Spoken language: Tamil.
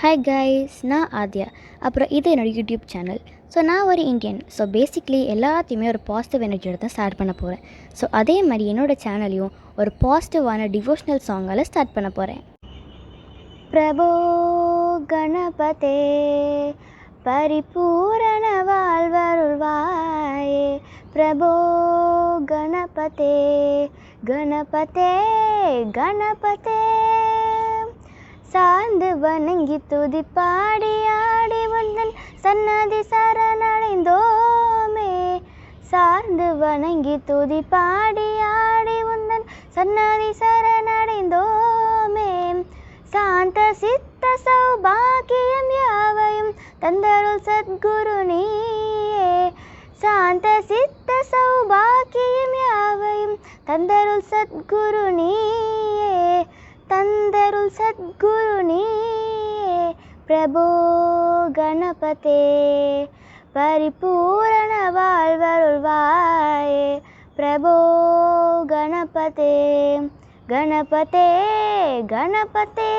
ஹாய் கைஸ், நான் ஆத்யா. அப்புறம் இது என்னோடய யூடியூப் சேனல். ஸோ நான் ஒரு இந்தியன். ஸோ பேசிக்லி எல்லாத்தையுமே ஒரு பாசிட்டிவ் எனர்ஜியோட தான் ஸ்டார்ட் பண்ண போகிறேன். ஸோ அதே மாதிரி என்னோடய சேனலையும் ஒரு பாசிட்டிவான டிவோஷனல் சாங்கால் ஸ்டார்ட் பண்ண போகிறேன். பிரபோ கணபதே பரிபூரண வாழ்வருள்வாயே. பிரபோ கணபதே கணபதே கணபதே. சார்ந்து வணங்கி துதி பாடி ஆடி உந்தன் சன்னதி சரணடைந்தோமே. சார்ந்து வணங்கி துதி பாடி ஆடி உந்தன் சன்னதி சரணடைந்தோமே. சாந்த சித்த சௌபாகியம் யாவையும் தந்தருள் சத்குரு நீயே. சாந்த சித்த சௌபாகியம் யாவையும் தந்தருள் சத்குரு நீயே. தந்தருள் சத்குரு நீயே. பிரபோ கணபதே பரிபூரண வாழ்வருள்வாயே. பிரபோ கணபதே கணபதே கணபதே.